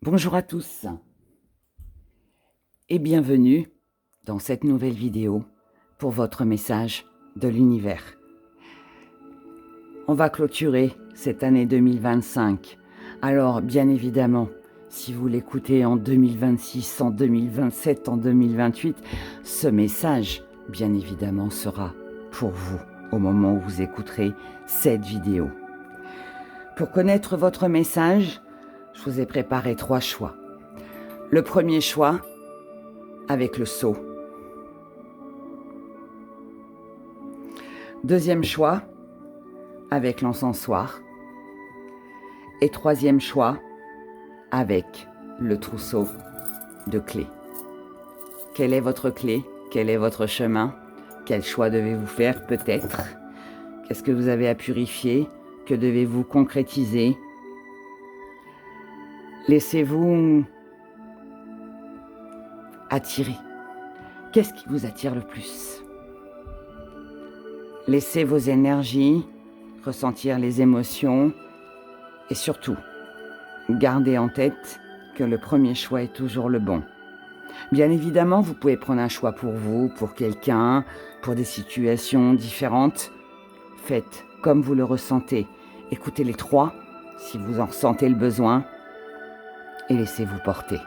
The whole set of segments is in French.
Bonjour à tous et bienvenue dans cette nouvelle vidéo pour votre message de l'univers. On va clôturer cette année 2025. Alors bien évidemment, si vous l'écoutez en 2026, en 2027, en 2028, ce message bien évidemment sera pour vous au moment où vous écouterez cette vidéo. Pour connaître votre message, je vous ai préparé 3 choix. Le premier choix, avec le seau. Deuxième choix, avec l'encensoir. Et troisième choix, avec le trousseau de clés. Quelle est votre clé? Quel est votre chemin? Quel choix devez-vous faire peut-être? Qu'est-ce que vous avez à purifier? Que devez-vous concrétiser? Laissez-vous attirer. Qu'est-ce qui vous attire le plus? Laissez vos énergies ressentir les émotions et surtout, gardez en tête que le premier choix est toujours le bon. Bien évidemment, vous pouvez prendre un choix pour vous, pour quelqu'un, pour des situations différentes. Faites comme vous le ressentez. Écoutez les 3 si vous en ressentez le besoin et laissez-vous porter.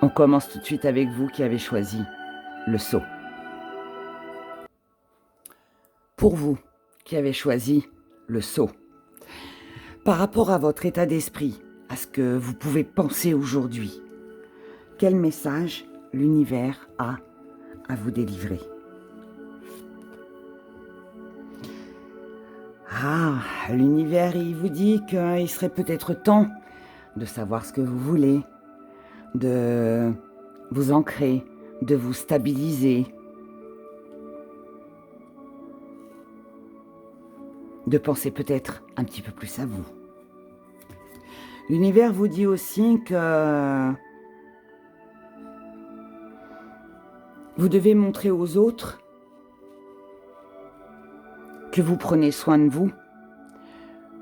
On commence tout de suite avec vous qui avez choisi le seau. Pour vous qui avez choisi le seau, par rapport à votre état d'esprit, à ce que vous pouvez penser aujourd'hui, quel message l'univers a à vous délivrer? Ah, l'univers, il vous dit qu'il serait peut-être temps de savoir ce que vous voulez, de vous ancrer, de vous stabiliser, de penser peut-être un petit peu plus à vous. L'univers vous dit aussi que vous devez montrer aux autres que vous prenez soin de vous,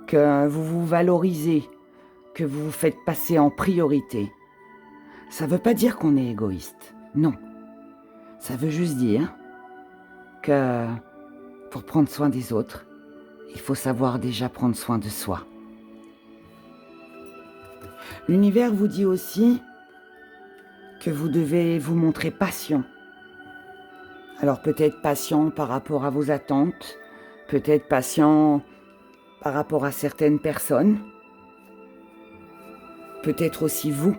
que vous vous valorisez, que vous vous faites passer en priorité. Ça ne veut pas dire qu'on est égoïste, non. Ça veut juste dire que pour prendre soin des autres, il faut savoir déjà prendre soin de soi. L'univers vous dit aussi que vous devez vous montrer patient. Alors peut-être patient par rapport à vos attentes, peut-être patient par rapport à certaines personnes, peut-être aussi vous,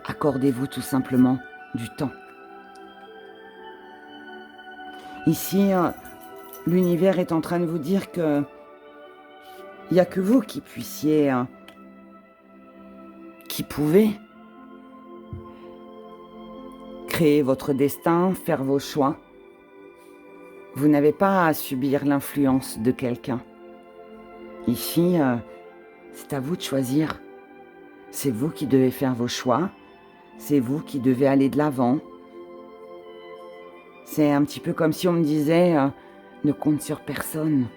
accordez-vous tout simplement du temps. Ici, l'univers est en train de vous dire que il n'y a que vous qui puissiez, qui pouvez créer votre destin, faire vos choix. Vous n'avez pas à subir l'influence de quelqu'un. Ici, c'est à vous de choisir. C'est vous qui devez faire vos choix. C'est vous qui devez aller de l'avant. C'est un petit peu comme si on me disait ne compte sur personne,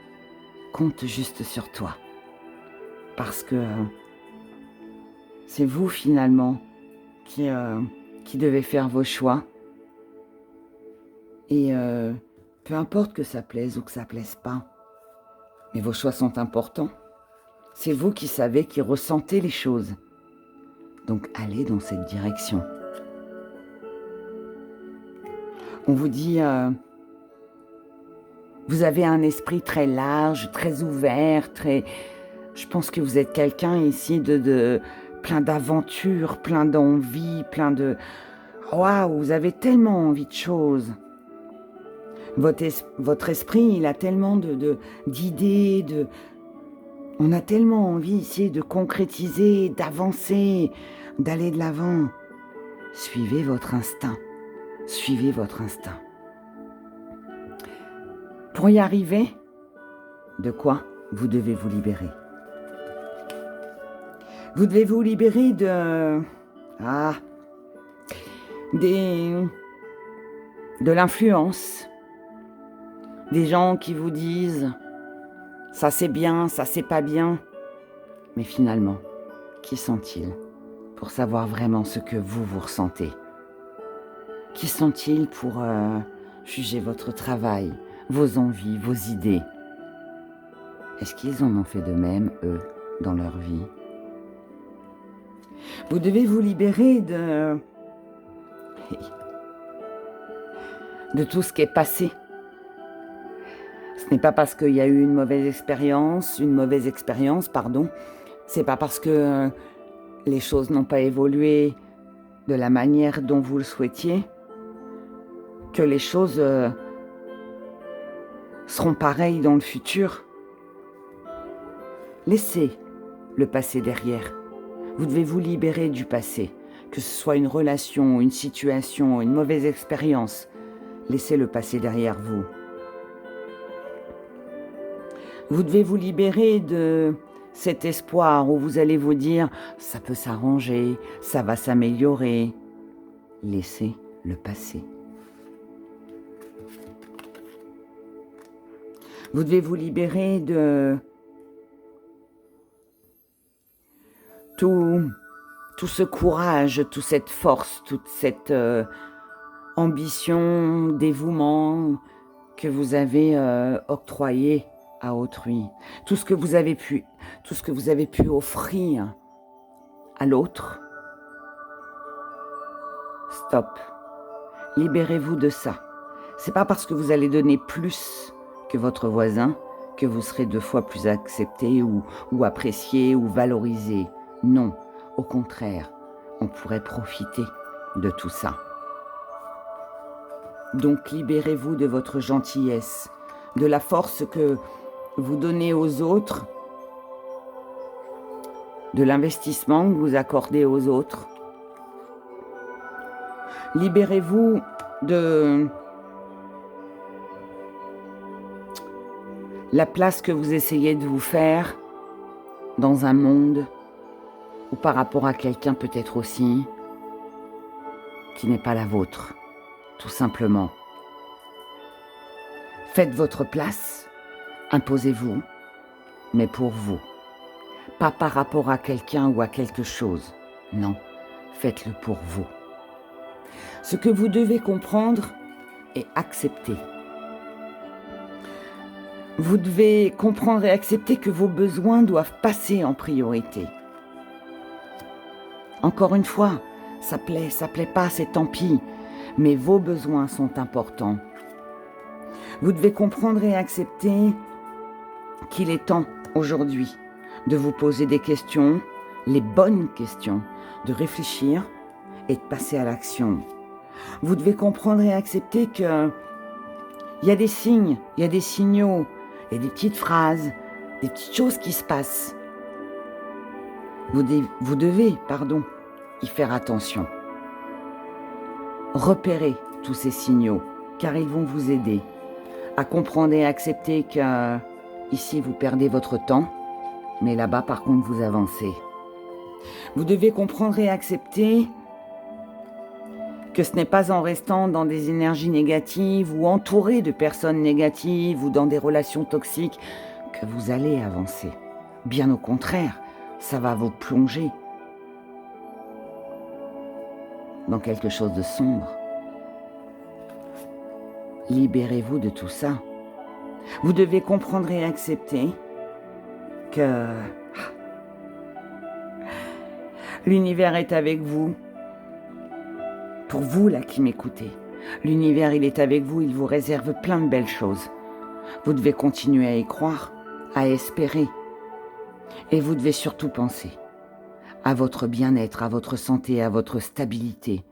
compte juste sur toi. Parce que c'est vous finalement qui devez faire vos choix. Et peu importe que ça plaise ou que ça plaise pas, mais vos choix sont importants. C'est vous qui savez, qui ressentez les choses. Donc allez dans cette direction. On vous dit, vous avez un esprit très large, très ouvert, très... Je pense que vous êtes quelqu'un ici de plein d'aventures, plein d'envie, plein de... Waouh, vous avez tellement envie de choses. Votre esprit, il a tellement d'idées, on a tellement envie ici de concrétiser, d'avancer, d'aller de l'avant. Suivez votre instinct. Suivez votre instinct. Pour y arriver, de quoi vous devez vous libérer? Vous devez vous libérer de l'influence, des gens qui vous disent ça c'est bien, ça c'est pas bien. Mais finalement, qui sont-ils pour savoir vraiment ce que vous ressentez. Qui sont-ils pour juger votre travail, vos envies, vos idées? Est-ce qu'ils en ont fait de même, eux, dans leur vie? Vous devez vous libérer de tout ce qui est passé. Ce n'est pas parce qu'il y a eu une mauvaise expérience, c'est pas parce que les choses n'ont pas évolué de la manière dont vous le souhaitiez que les choses seront pareilles dans le futur. Laissez le passé derrière. Vous devez vous libérer du passé, que ce soit une relation, une situation, une mauvaise expérience. Laissez le passé derrière vous. Vous devez vous libérer de cet espoir où vous allez vous dire « ça peut s'arranger, ça va s'améliorer ». Laissez le passé. Vous devez vous libérer de tout ce courage, toute cette force, toute cette ambition, dévouement que vous avez octroyé à autrui. Tout ce que vous avez pu offrir à l'autre. Stop. Libérez-vous de ça. C'est pas parce que vous allez donner plus que votre voisin que vous serez 2 fois plus accepté ou apprécié ou valorisé. Non, au contraire, on pourrait profiter de tout ça. Donc libérez-vous de votre gentillesse, de la force que vous donnez aux autres, de l'investissement que vous accordez aux autres. Libérez-vous de la place que vous essayez de vous faire dans un monde ou par rapport à quelqu'un peut-être aussi qui n'est pas la vôtre, tout simplement. Faites votre place, imposez-vous, mais pour vous. Pas par rapport à quelqu'un ou à quelque chose. Non, faites-le pour vous. Ce que vous devez comprendre et accepter. Vous devez comprendre et accepter que vos besoins doivent passer en priorité. Encore une fois, ça plaît pas, c'est tant pis, mais vos besoins sont importants. Vous devez comprendre et accepter qu'il est temps aujourd'hui de vous poser des questions, les bonnes questions, de réfléchir et de passer à l'action. Vous devez comprendre et accepter que il y a des signes, il y a des signaux, il y a des petites phrases, des petites choses qui se passent. Vous devez y faire attention. Repérez tous ces signaux, car ils vont vous aider à comprendre et accepter que ici vous perdez votre temps, mais là-bas par contre vous avancez. Vous devez comprendre et accepter que ce n'est pas en restant dans des énergies négatives ou entouré de personnes négatives ou dans des relations toxiques que vous allez avancer. Bien au contraire, ça va vous plonger dans quelque chose de sombre. Libérez-vous de tout ça. Vous devez comprendre et accepter que l'univers est avec vous. Pour vous là qui m'écoutez, l'univers il est avec vous, il vous réserve plein de belles choses. Vous devez continuer à y croire, à espérer. Et vous devez surtout penser à votre bien-être, à votre santé, à votre stabilité,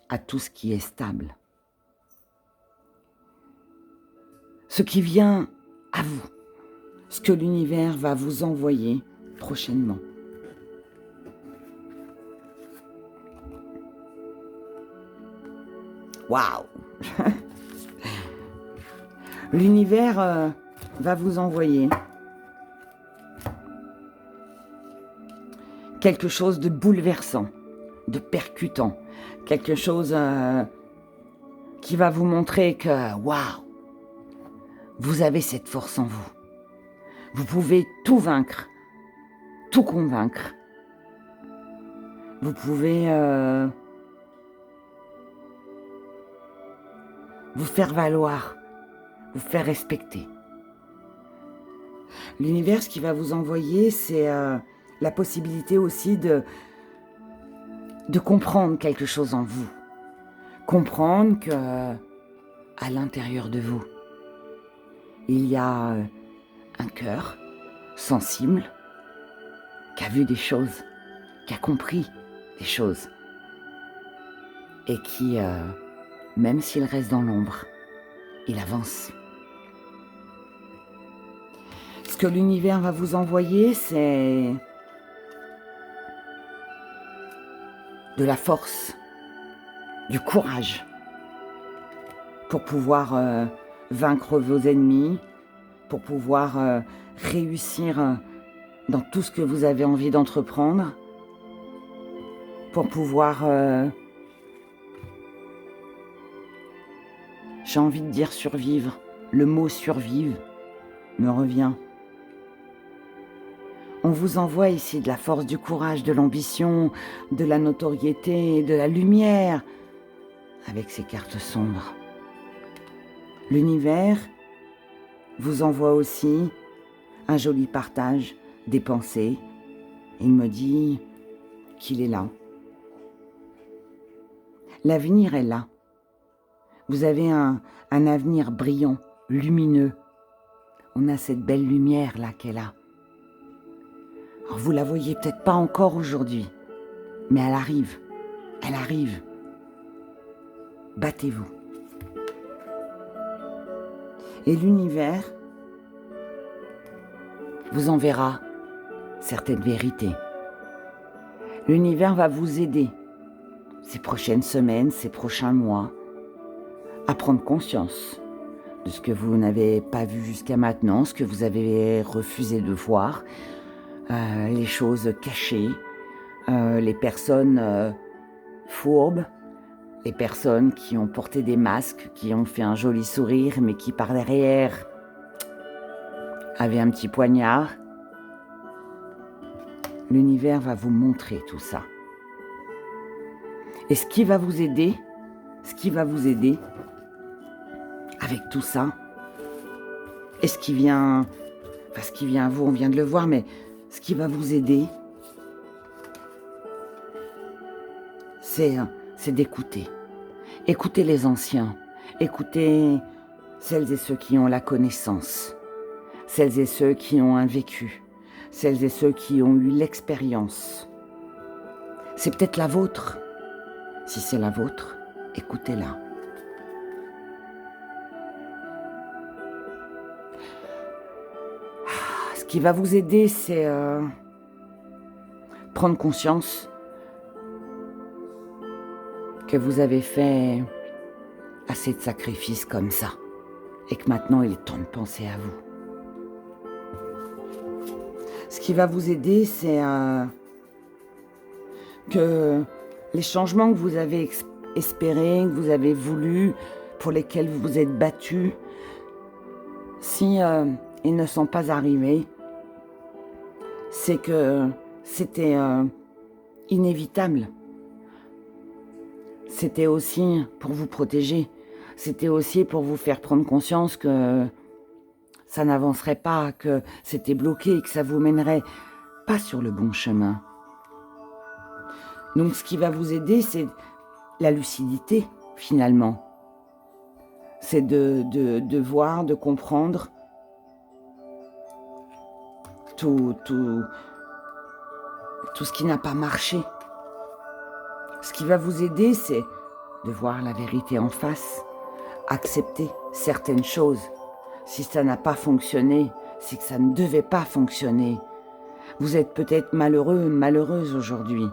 à tout ce qui est stable. Ce qui vient à vous, ce que l'univers va vous envoyer prochainement. Waouh! L'univers va vous envoyer quelque chose de bouleversant, de percutant, quelque chose qui va vous montrer que waouh, vous avez cette force en vous. Vous pouvez tout vaincre, tout convaincre. Vous pouvez vous faire valoir, vous faire respecter. L'univers, ce qu'il va vous envoyer, c'est la possibilité aussi de comprendre quelque chose en vous. Comprendre que à l'intérieur de vous, il y a un cœur sensible qui a vu des choses, qui a compris des choses et qui, même s'il reste dans l'ombre, il avance. Ce que l'univers va vous envoyer, c'est de la force, du courage pour pouvoir vaincre vos ennemis, pour pouvoir réussir dans tout ce que vous avez envie d'entreprendre, pour pouvoir, j'ai envie de dire survivre. Le mot survivre me revient. On vous envoie ici de la force, du courage, de l'ambition, de la notoriété, de la lumière, avec ces cartes sombres. L'univers vous envoie aussi un joli partage des pensées. Il me dit qu'il est là. L'avenir est là. Vous avez un avenir brillant, lumineux. On a cette belle lumière là qui est là. Alors vous la voyez peut-être pas encore aujourd'hui, mais elle arrive. Elle arrive. Battez-vous. Et l'univers vous enverra certaines vérités. L'univers va vous aider ces prochaines semaines, ces prochains mois, à prendre conscience de ce que vous n'avez pas vu jusqu'à maintenant, ce que vous avez refusé de voir, les choses cachées, les personnes fourbes, les personnes qui ont porté des masques, qui ont fait un joli sourire, mais qui par derrière avaient un petit poignard. L'univers va vous montrer tout ça. Et ce qui va vous aider avec tout ça, et ce qui vient à vous, on vient de le voir, mais ce qui va vous aider, c'est d'écouter. Écoutez les anciens, écoutez celles et ceux qui ont la connaissance, celles et ceux qui ont un vécu, celles et ceux qui ont eu l'expérience. C'est peut-être la vôtre. Si c'est la vôtre, écoutez-la. Ce qui va vous aider, c'est prendre conscience que vous avez fait assez de sacrifices comme ça et que maintenant il est temps de penser à vous. Ce qui va vous aider, c'est que les changements que vous avez espérés, que vous avez voulu, pour lesquels vous vous êtes battus, si ils ne sont pas arrivés, c'est que c'était inévitable. C'était aussi pour vous protéger. C'était aussi pour vous faire prendre conscience que ça n'avancerait pas, que c'était bloqué, que ça vous mènerait pas sur le bon chemin. Donc ce qui va vous aider, c'est la lucidité, finalement. C'est de voir, de comprendre tout ce qui n'a pas marché. Ce qui va vous aider, c'est de voir la vérité en face, accepter certaines choses. Si ça n'a pas fonctionné, c'est que ça ne devait pas fonctionner. Vous êtes peut-être malheureux, malheureuse aujourd'hui,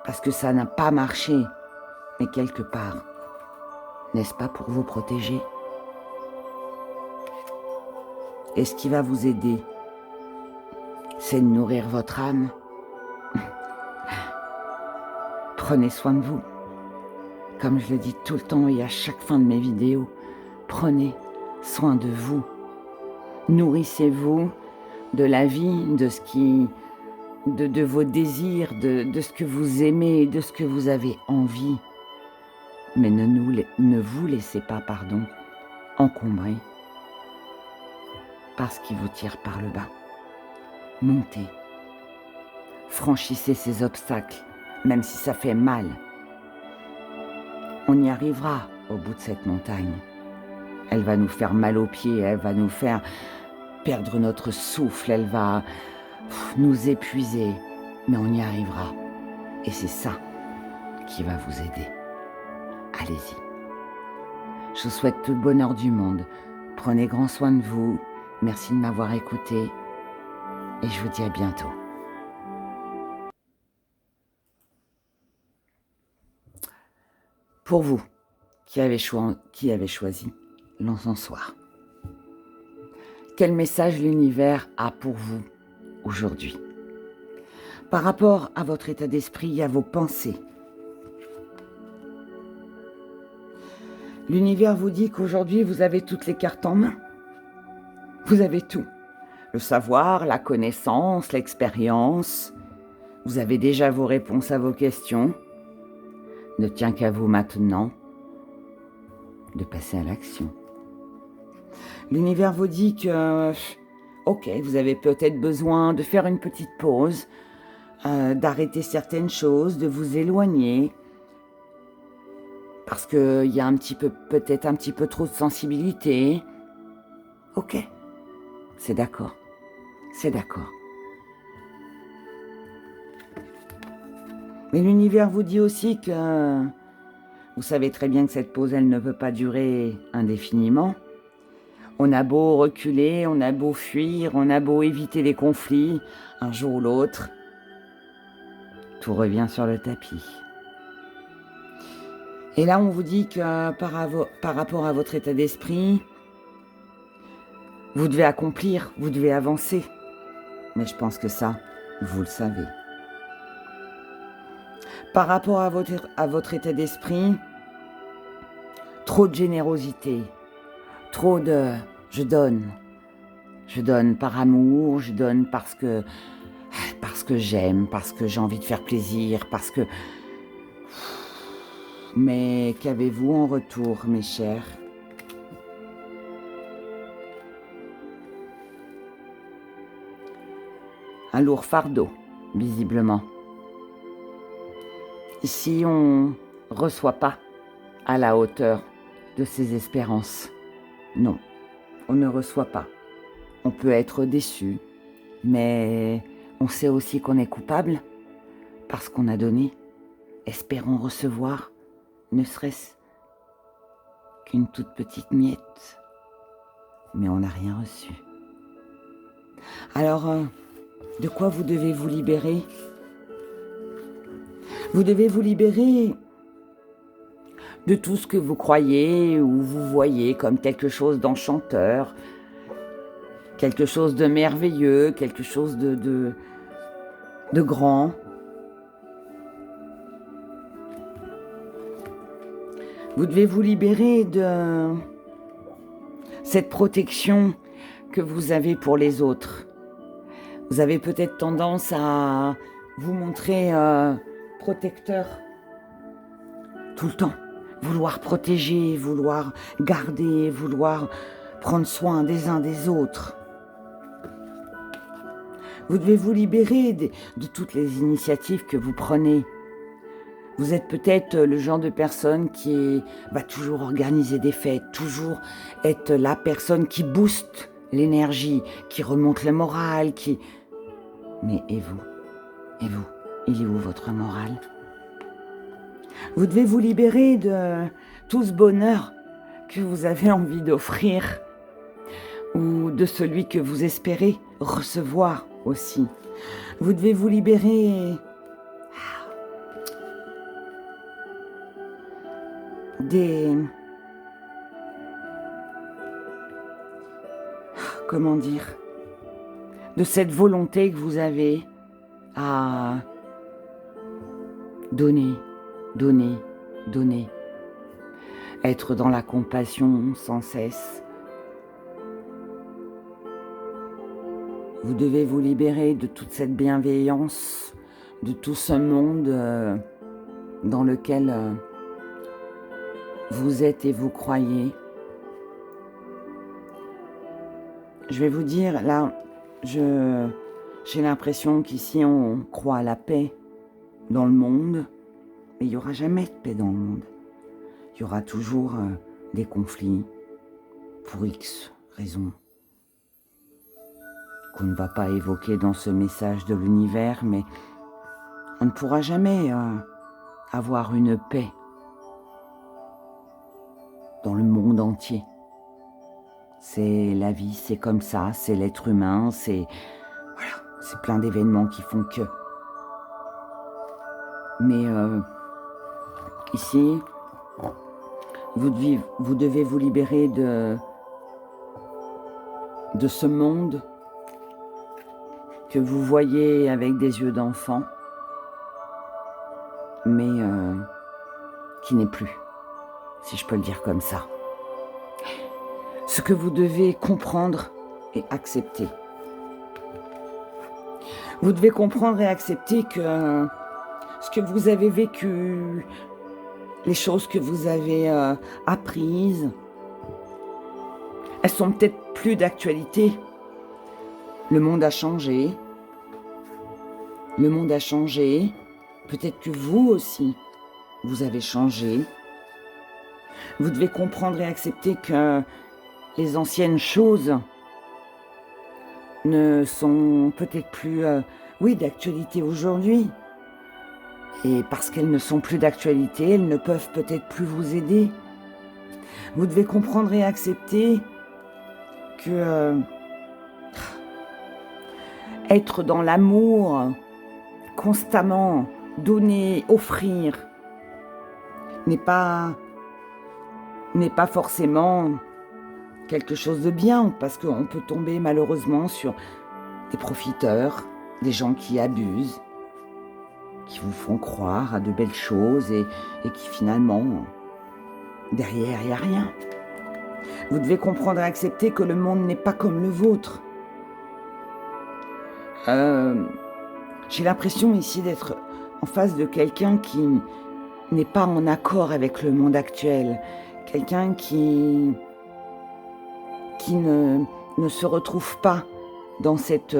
parce que ça n'a pas marché. Mais quelque part, n'est-ce pas pour vous protéger? Et ce qui va vous aider, c'est de nourrir votre âme. Prenez soin de vous. Comme je le dis tout le temps et à chaque fin de mes vidéos, prenez soin de vous. Nourrissez-vous de la vie, de ce qui de vos désirs, de ce que vous aimez, de ce que vous avez envie. Mais ne vous laissez pas, encombrer par ce qui vous tire par le bas. Montez. Franchissez ces obstacles, même si ça fait mal. On y arrivera au bout de cette montagne. Elle va nous faire mal aux pieds, elle va nous faire perdre notre souffle, elle va nous épuiser, mais on y arrivera. Et c'est ça qui va vous aider. Allez-y. Je vous souhaite tout le bonheur du monde. Prenez grand soin de vous. Merci de m'avoir écouté. Et je vous dis à bientôt. Pour vous, qui avez choisi l'encensoir, quel message l'univers a pour vous aujourd'hui? Par rapport à votre état d'esprit et à vos pensées, l'univers vous dit qu'aujourd'hui, vous avez toutes les cartes en main. Vous avez tout. Le savoir, la connaissance, l'expérience. Vous avez déjà vos réponses à vos questions. Ne tient qu'à vous maintenant de passer à l'action. L'univers vous dit que, ok, vous avez peut-être besoin de faire une petite pause, d'arrêter certaines choses, de vous éloigner, parce qu'il y a peut-être un petit peu trop de sensibilité. Ok, c'est d'accord, c'est d'accord. Mais l'univers vous dit aussi que vous savez très bien que cette pause, elle ne peut pas durer indéfiniment. On a beau reculer, on a beau fuir, on a beau éviter les conflits, un jour ou l'autre, tout revient sur le tapis. Et là, on vous dit que par rapport à votre état d'esprit, vous devez accomplir, vous devez avancer. Mais je pense que ça, vous le savez. Par rapport à votre état d'esprit, trop de générosité, trop de « je donne ». Je donne par amour, je donne parce que j'aime, parce que j'ai envie de faire plaisir, parce que... Mais qu'avez-vous en retour, mes chers? Un lourd fardeau, visiblement. Ici, on ne reçoit pas à la hauteur de ses espérances. Non, on ne reçoit pas. On peut être déçu, mais on sait aussi qu'on est coupable parce qu'on a donné. Espérons recevoir, ne serait-ce qu'une toute petite miette, mais on n'a rien reçu. Alors, de quoi vous devez vous libérer? Vous devez vous libérer de tout ce que vous croyez ou vous voyez comme quelque chose d'enchanteur, quelque chose de merveilleux, quelque chose de grand. Vous devez vous libérer de cette protection que vous avez pour les autres. Vous avez peut-être tendance à vous montrer protecteur tout le temps. Vouloir protéger, vouloir garder, vouloir prendre soin des uns des autres. Vous devez vous libérer de toutes les initiatives que vous prenez. Vous êtes peut-être le genre de personne qui va toujours organiser des fêtes, toujours être la personne qui booste l'énergie, qui remonte le moral, qui... Mais et vous? Et vous? Il est où votre moral? Vous devez vous libérer de tout ce bonheur que vous avez envie d'offrir ou de celui que vous espérez recevoir aussi. Vous devez vous libérer comment dire, de cette volonté que vous avez à donner, donner, donner, être dans la compassion sans cesse, Vous devez vous libérer de toute cette bienveillance, de tout ce monde dans lequel vous êtes et vous croyez. Je vais vous dire, là, j'ai l'impression qu'ici on croit à la paix dans le monde, mais il n'y aura jamais de paix dans le monde. Il y aura toujours des conflits pour X raisons qu'on ne va pas évoquer dans ce message de l'univers, mais on ne pourra jamais avoir une paix dans le monde entier. C'est la vie, c'est comme ça, c'est l'être humain, c'est plein d'événements qui font que. Mais ici, vous devez vous libérer de ce monde que vous voyez avec des yeux d'enfant, mais qui n'est plus, si je peux le dire comme ça. Ce que vous devez comprendre et accepter. Vous devez comprendre et accepter que ce que vous avez vécu, les choses que vous avez apprises, elles sont peut-être plus d'actualité. Le monde a changé. Le monde a changé. Peut-être que vous aussi, vous avez changé. Vous devez comprendre et accepter que les anciennes choses ne sont peut-être plus, d'actualité aujourd'hui. Et parce qu'elles ne sont plus d'actualité, elles ne peuvent peut-être plus vous aider. Vous devez comprendre et accepter que être dans l'amour, constamment, donner, offrir, n'est pas forcément quelque chose de bien, parce qu'on peut tomber malheureusement sur des profiteurs, des gens qui abusent, qui vous font croire à de belles choses et qui finalement, derrière, il n'y a rien. Vous devez comprendre et accepter que le monde n'est pas comme le vôtre. J'ai l'impression ici d'être en face de quelqu'un qui n'est pas en accord avec le monde actuel, quelqu'un qui ne se retrouve pas dans cette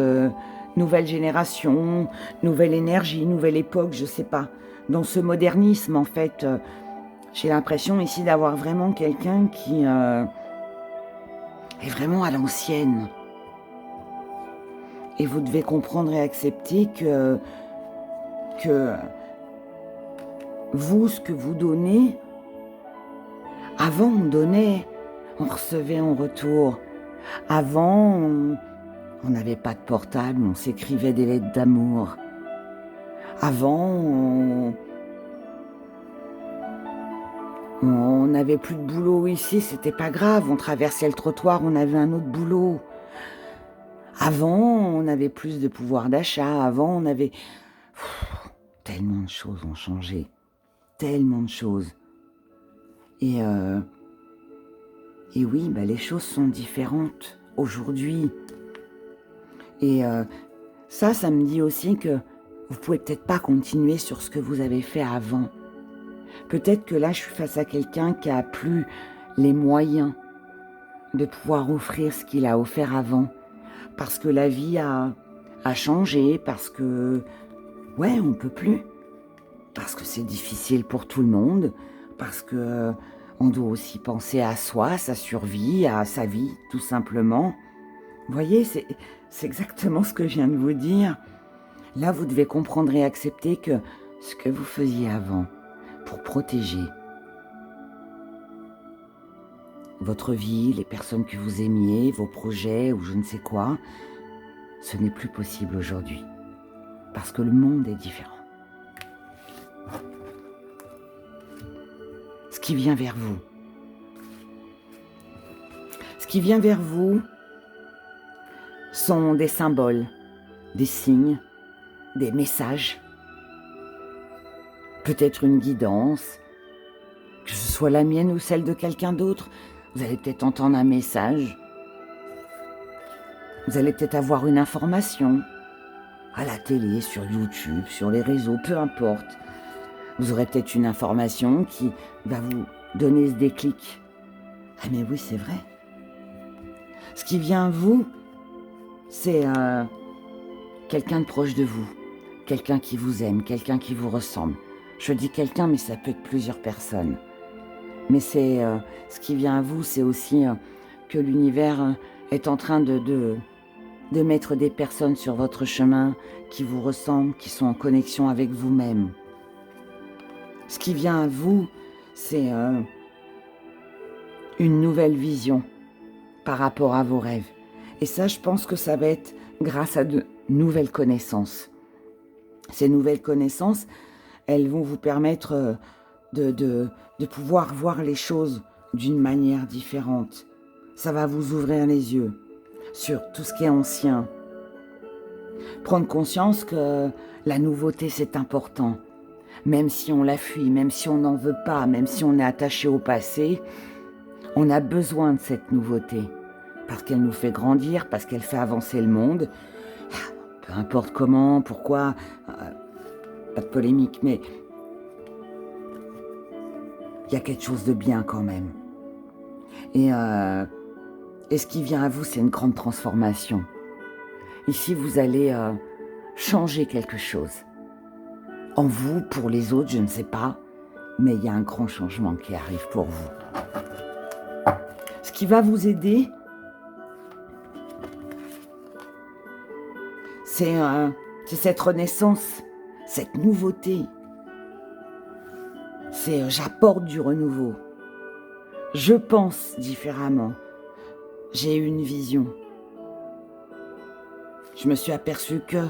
nouvelle génération, nouvelle énergie, nouvelle époque, je sais pas, dans ce modernisme en fait. J'ai l'impression ici d'avoir vraiment quelqu'un qui est vraiment à l'ancienne. Et vous devez comprendre et accepter que vous, ce que vous donnez, avant on donnait, on recevait en retour. Avant, on n'avait pas de portable, on s'écrivait des lettres d'amour. Avant, on n'avait plus de boulot ici, c'était pas grave, on traversait le trottoir, on avait un autre boulot. Avant, on avait plus de pouvoir d'achat, avant on avait... tellement de choses ont changé, tellement de choses. Et oui, les choses sont différentes aujourd'hui. Et ça me dit aussi que vous pouvez peut-être pas continuer sur ce que vous avez fait avant. Peut-être que là, je suis face à quelqu'un qui a plus les moyens de pouvoir offrir ce qu'il a offert avant. Parce que la vie a changé, parce que, on peut plus. Parce que c'est difficile pour tout le monde, parce que on doit aussi penser à soi, à sa survie, à sa vie, tout simplement. Vous voyez, c'est exactement ce que je viens de vous dire. Là, vous devez comprendre et accepter que ce que vous faisiez avant, pour protéger votre vie, les personnes que vous aimiez, vos projets ou je ne sais quoi, ce n'est plus possible aujourd'hui. Parce que le monde est différent. Ce qui vient vers vous. Ce qui vient vers vous sont des symboles, des signes, des messages. Peut-être une guidance, que ce soit la mienne ou celle de quelqu'un d'autre. Vous allez peut-être entendre un message. Vous allez peut-être avoir une information à la télé, sur YouTube, sur les réseaux, peu importe. Vous aurez peut-être une information qui va vous donner ce déclic. Ah mais oui, c'est vrai. Ce qui vient à vous, c'est quelqu'un de proche de vous, quelqu'un qui vous aime, quelqu'un qui vous ressemble. Je dis quelqu'un, mais ça peut être plusieurs personnes. Mais c'est ce qui vient à vous, c'est aussi que l'univers est en train de mettre des personnes sur votre chemin qui vous ressemblent, qui sont en connexion avec vous-même. Ce qui vient à vous, c'est une nouvelle vision par rapport à vos rêves. Et ça, je pense que ça va être grâce à de nouvelles connaissances. Ces nouvelles connaissances, elles vont vous permettre de pouvoir voir les choses d'une manière différente. Ça va vous ouvrir les yeux sur tout ce qui est ancien. Prendre conscience que la nouveauté, c'est important. Même si on la fuit, même si on n'en veut pas, même si on est attaché au passé, on a besoin de cette nouveauté. Parce qu'elle nous fait grandir, parce qu'elle fait avancer le monde. Peu importe comment, pourquoi, pas de polémique, mais il y a quelque chose de bien quand même. Et ce qui vient à vous, c'est une grande transformation. Ici, vous allez changer quelque chose. En vous, pour les autres, je ne sais pas, mais il y a un grand changement qui arrive pour vous. Ce qui va vous aider, c'est cette renaissance, cette nouveauté. C'est j'apporte du renouveau. Je pense différemment. J'ai une vision. Je me suis aperçue que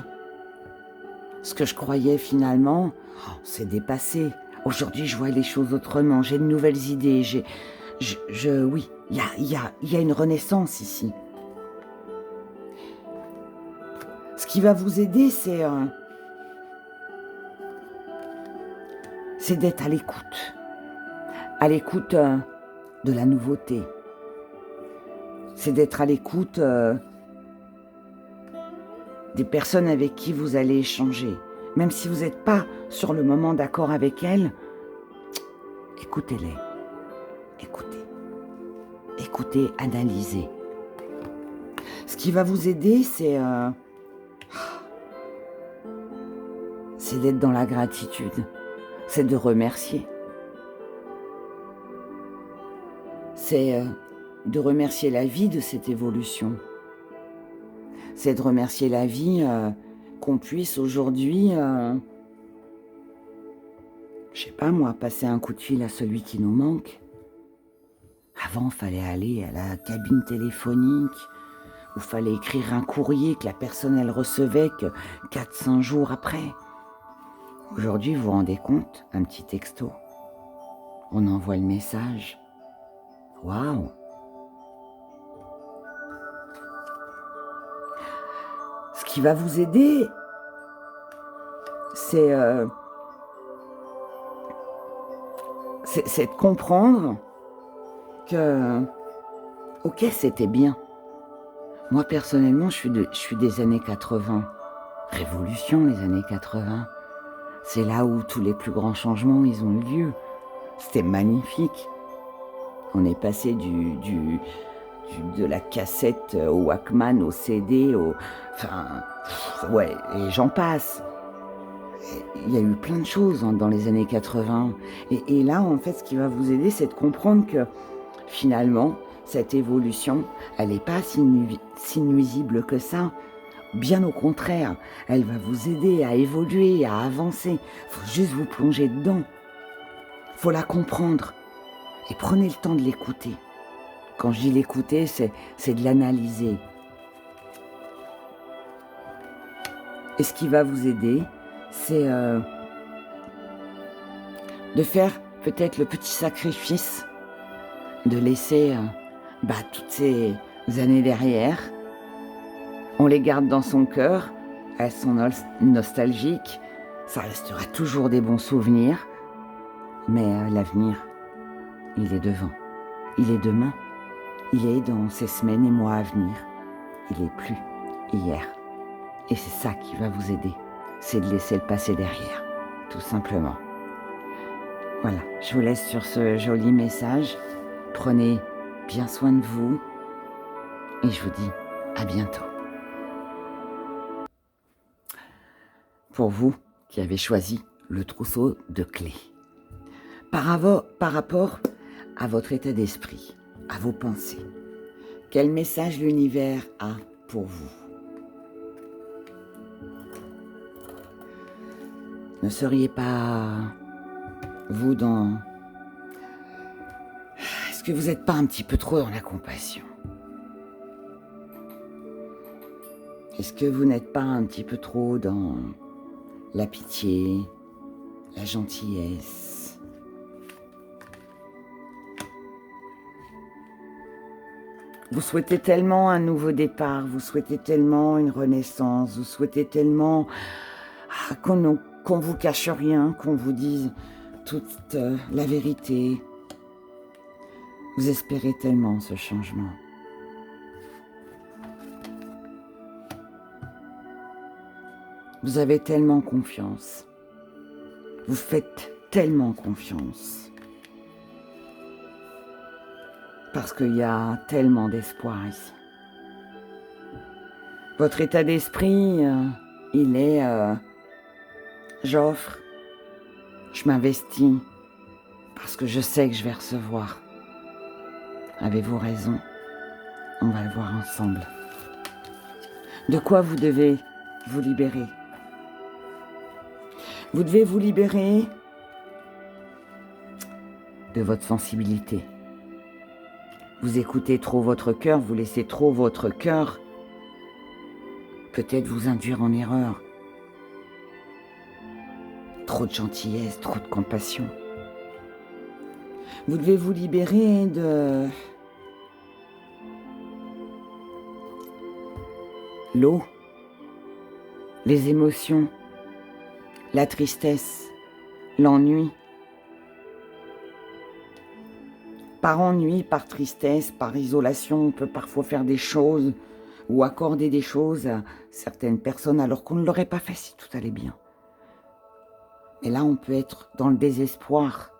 ce que je croyais finalement, c'est dépassé. Aujourd'hui, je vois les choses autrement. J'ai de nouvelles idées. Oui, il y a une renaissance ici. Ce qui va vous aider, c'est d'être à l'écoute. À l'écoute de la nouveauté. C'est d'être à l'écoute des personnes avec qui vous allez échanger. Même si vous n'êtes pas sur le moment d'accord avec elles, écoutez-les. Écoutez, analysez. Ce qui va vous aider, c'est d'être dans la gratitude. C'est de remercier. C'est de remercier la vie de cette évolution. C'est de remercier la vie qu'on puisse aujourd'hui, je sais pas moi, passer un coup de fil à celui qui nous manque. Avant, il fallait aller à la cabine téléphonique, où il fallait écrire un courrier que la personne, elle recevait que 4-5 jours après. Aujourd'hui, vous vous rendez compte, un petit texto. On envoie le message. Waouh! Ce qui va vous aider, c'est de comprendre que, ok, c'était bien. Moi, personnellement, je suis des années 80. Révolution, les années 80. C'est là où tous les plus grands changements, ils ont eu lieu. C'était magnifique. On est passé de la cassette au Walkman, au CD, et j'en passe. Il y a eu plein de choses dans les années 80. Et là, en fait, ce qui va vous aider, c'est de comprendre que finalement, cette évolution, elle n'est pas si nuisible que ça. Bien au contraire, elle va vous aider à évoluer, à avancer. Il faut juste vous plonger dedans. Il faut la comprendre. Et prenez le temps de l'écouter. Quand je dis l'écouter, c'est de l'analyser. Et ce qui va vous aider, c'est de faire peut-être le petit sacrifice de laisser toutes ces années derrière. On les garde dans son cœur, elles sont nostalgiques, ça restera toujours des bons souvenirs, mais l'avenir, il est devant, il est demain, il est dans ces semaines et mois à venir. il est plus hier. Et c'est ça qui va vous aider, c'est de laisser le passé derrière, tout simplement. Voilà, je vous laisse sur ce joli message. Prenez bien soin de vous et je vous dis à bientôt. Pour vous qui avez choisi le trousseau de clés, par rapport à votre état d'esprit, à vos pensées, quel message l'univers a pour vous? Ne seriez pas, vous, dans... Est-ce que vous n'êtes pas un petit peu trop dans la compassion? Est-ce que vous n'êtes pas un petit peu trop dans la pitié, la gentillesse? Vous souhaitez tellement un nouveau départ, vous souhaitez tellement une renaissance, vous souhaitez tellement qu'on vous cache rien, qu'on vous dise toute la vérité. Vous espérez tellement ce changement. Vous avez tellement confiance. Vous faites tellement confiance. Parce qu'il y a tellement d'espoir ici. Votre état d'esprit, il est... j'offre, je m'investis, parce que je sais que je vais recevoir. Avez-vous raison? On va le voir ensemble. De quoi vous devez vous libérer? Vous devez vous libérer de votre sensibilité. Vous écoutez trop votre cœur, vous laissez trop votre cœur peut-être vous induire en erreur. Trop de gentillesse, trop de compassion. Vous devez vous libérer de l'eau, les émotions, la tristesse, l'ennui. Par ennui, par tristesse, par isolation, on peut parfois faire des choses ou accorder des choses à certaines personnes alors qu'on ne l'aurait pas fait si tout allait bien. Et là, on peut être dans le désespoir.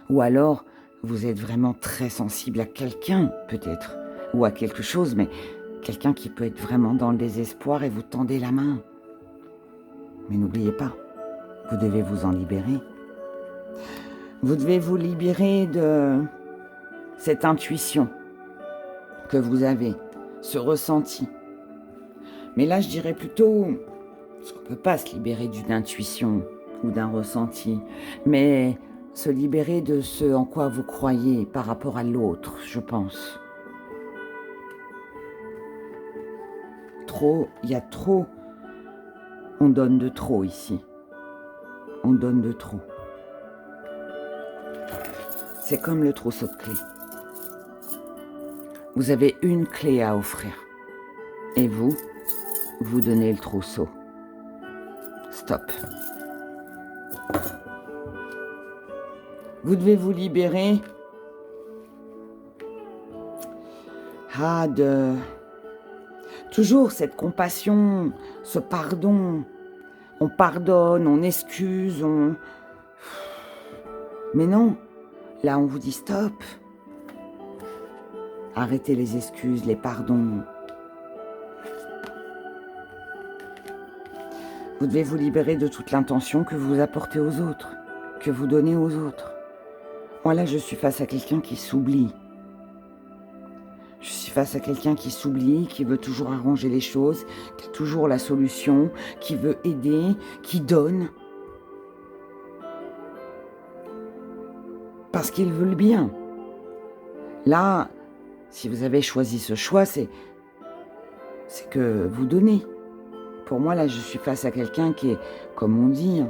Ou alors, vous êtes vraiment très sensible à quelqu'un, peut-être, ou à quelque chose, mais quelqu'un qui peut être vraiment dans le désespoir et vous tendez la main. Mais n'oubliez pas, vous devez vous en libérer. Vous devez vous libérer de cette intuition que vous avez, ce ressenti. Mais là, je dirais plutôt, on ne peut pas se libérer d'une intuition ou d'un ressenti, mais se libérer de ce en quoi vous croyez par rapport à l'autre, je pense. Trop, il y a trop, on donne de trop ici. On donne de trop. C'est comme le trousseau de clés. Vous avez une clé à offrir. Et vous donnez le trousseau. Stop. Vous devez vous libérer de toujours cette compassion, ce pardon. On pardonne, on excuse, Mais non, là on vous dit stop. Arrêtez les excuses, les pardons. Vous devez vous libérer de toute l'intention que vous apportez aux autres, que vous donnez aux autres. Moi là, je suis face à quelqu'un qui s'oublie. Je suis face à quelqu'un qui s'oublie, qui veut toujours arranger les choses, qui a toujours la solution, qui veut aider, qui donne. Parce qu'il veut le bien. Là, si vous avez choisi ce choix, c'est que vous donnez. Pour moi, là, je suis face à quelqu'un qui est, comme on dit,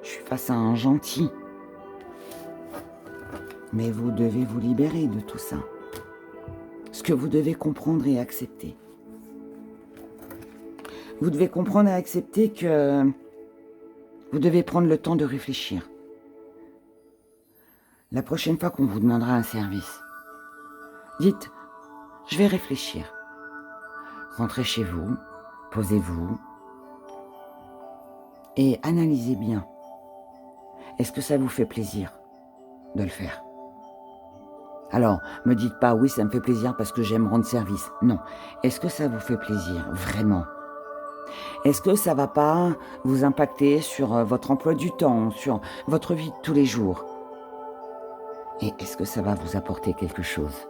je suis face à un gentil. Mais vous devez vous libérer de tout ça. Ce que vous devez comprendre et accepter. Vous devez comprendre et accepter que vous devez prendre le temps de réfléchir. La prochaine fois qu'on vous demandera un service, dites, je vais réfléchir. rentrez chez vous, posez-vous et analysez bien. Est-ce que ça vous fait plaisir de le faire? Alors, me dites pas, oui, ça me fait plaisir parce que j'aime rendre service. Non. Est-ce que ça vous fait plaisir, vraiment? Est-ce que ça va pas vous impacter sur votre emploi du temps, sur votre vie de tous les jours? Et est-ce que ça va vous apporter quelque chose?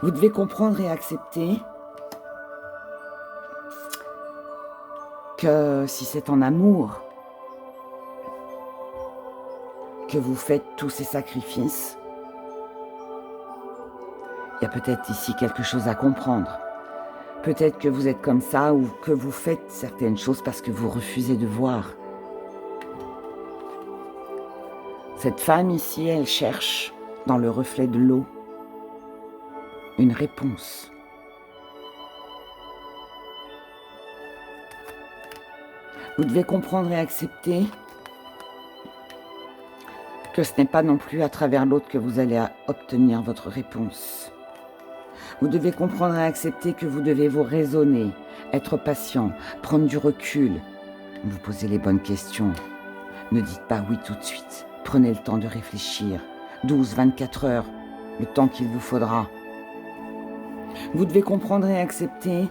Vous devez comprendre et accepter que si c'est en amour que vous faites tous ces sacrifices, il y a peut-être ici quelque chose à comprendre. Peut-être que vous êtes comme ça ou que vous faites certaines choses parce que vous refusez de voir. Cette femme ici, elle cherche dans le reflet de l'eau une réponse. Vous devez comprendre et accepter que ce n'est pas non plus à travers l'autre que vous allez obtenir votre réponse. Vous devez comprendre et accepter que vous devez vous raisonner, être patient, prendre du recul, vous poser les bonnes questions. Ne dites pas oui tout de suite. Prenez le temps de réfléchir. 12, 24 heures, le temps qu'il vous faudra. Vous devez comprendre et accepter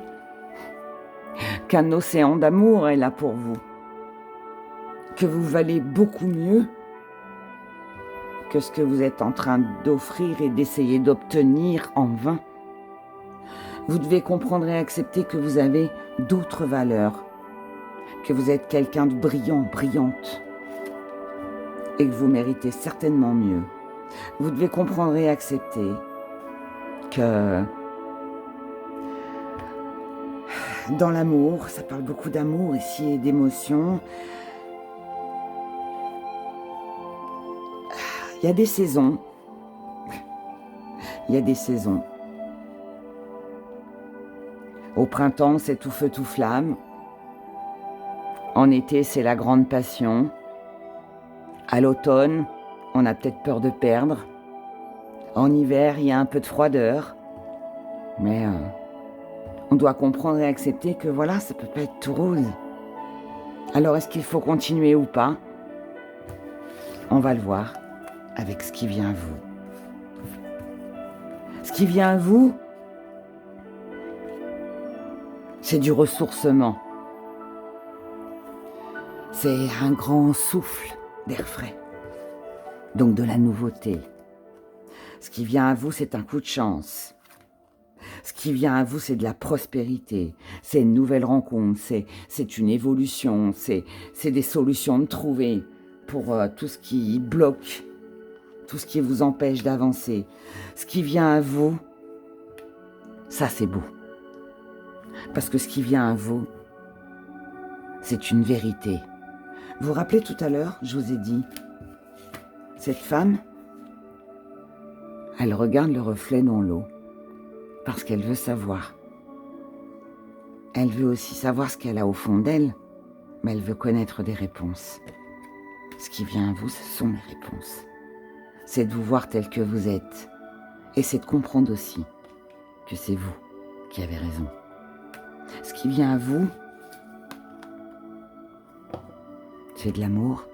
qu'un océan d'amour est là pour vous. Que vous valez beaucoup mieux que ce que vous êtes en train d'offrir et d'essayer d'obtenir en vain. Vous devez comprendre et accepter que vous avez d'autres valeurs, que vous êtes quelqu'un de brillant, brillante, et que vous méritez certainement mieux. Vous devez comprendre et accepter que dans l'amour, ça parle beaucoup d'amour ici et d'émotion, il y a des saisons. Il y a des saisons. Au printemps, c'est tout feu, tout flamme. En été, c'est la grande passion. À l'automne, on a peut-être peur de perdre. En hiver, il y a un peu de froideur. Mais on doit comprendre et accepter que voilà, ça peut pas être tout rose. Alors, est-ce qu'il faut continuer ou pas? On va le voir avec ce qui vient à vous. Ce qui vient à vous, c'est du ressourcement. C'est un grand souffle d'air frais, donc de la nouveauté. Ce qui vient à vous, c'est un coup de chance. Ce qui vient à vous, c'est de la prospérité, c'est une nouvelle rencontre, c'est une évolution, c'est des solutions de trouver pour tout ce qui bloque, tout ce qui vous empêche d'avancer. Ce qui vient à vous, ça c'est beau. Parce que ce qui vient à vous, c'est une vérité. Vous vous rappelez tout à l'heure, je vous ai dit, cette femme, elle regarde le reflet dans l'eau parce qu'elle veut savoir. Elle veut aussi savoir ce qu'elle a au fond d'elle, mais elle veut connaître des réponses. Ce qui vient à vous, ce sont les réponses. C'est de vous voir tel que vous êtes. Et c'est de comprendre aussi que c'est vous qui avez raison. Ce qui vient à vous, c'est de l'amour.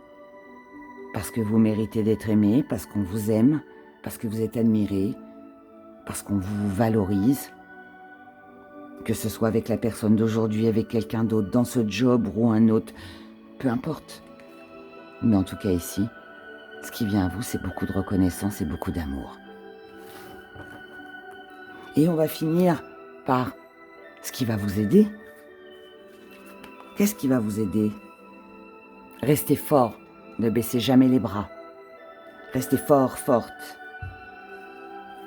Parce que vous méritez d'être aimé, parce qu'on vous aime, parce que vous êtes admiré, parce qu'on vous valorise. Que ce soit avec la personne d'aujourd'hui, avec quelqu'un d'autre, dans ce job ou un autre, peu importe. Mais en tout cas ici, ce qui vient à vous, c'est beaucoup de reconnaissance et beaucoup d'amour. Et on va finir par ce qui va vous aider. Qu'est-ce qui va vous aider? Restez fort, ne baissez jamais les bras. Restez fort, forte.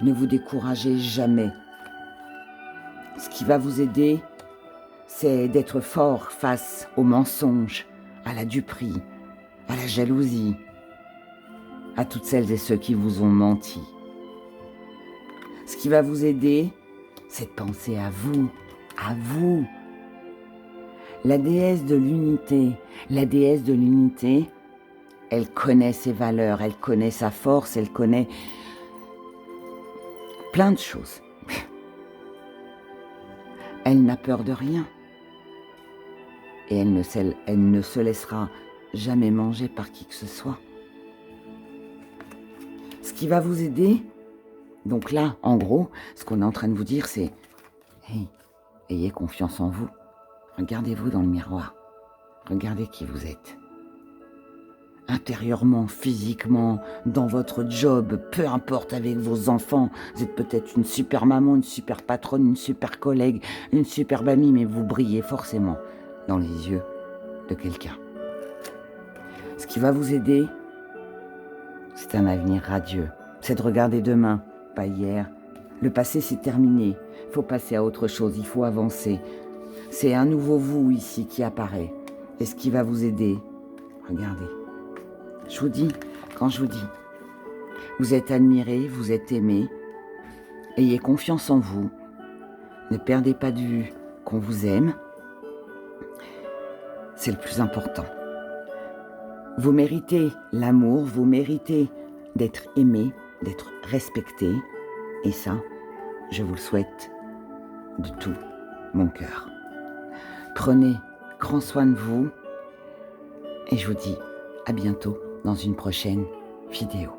Ne vous découragez jamais. Ce qui va vous aider, c'est d'être fort face aux mensonges, à la duperie, à la jalousie, à toutes celles et ceux qui vous ont menti. Ce qui va vous aider, c'est de penser à vous, à vous. La déesse de l'unité, elle connaît ses valeurs, elle connaît sa force, elle connaît plein de choses. Elle n'a peur de rien. Et elle ne se laissera jamais manger par qui que ce soit. Ce qui va vous aider, donc là, en gros, ce qu'on est en train de vous dire, c'est hey, ayez confiance en vous. Regardez-vous dans le miroir. Regardez qui vous êtes. Intérieurement, physiquement, dans votre job, peu importe, avec vos enfants, vous êtes peut-être une super maman, une super patronne, une super collègue, une superbe amie, mais vous brillez forcément dans les yeux de quelqu'un. Ce qui va vous aider, c'est un avenir radieux. C'est de regarder demain, pas hier. Le passé, c'est terminé. Il faut passer à autre chose, il faut avancer. C'est un nouveau vous ici qui apparaît. Et ce qui va vous aider, regardez. Je vous dis, quand je vous dis, vous êtes admiré, vous êtes aimé, ayez confiance en vous, ne perdez pas de vue qu'on vous aime, c'est le plus important. Vous méritez l'amour, vous méritez d'être aimé, d'être respecté, et ça, je vous le souhaite de tout mon cœur. Prenez grand soin de vous, et je vous dis à bientôt dans une prochaine vidéo.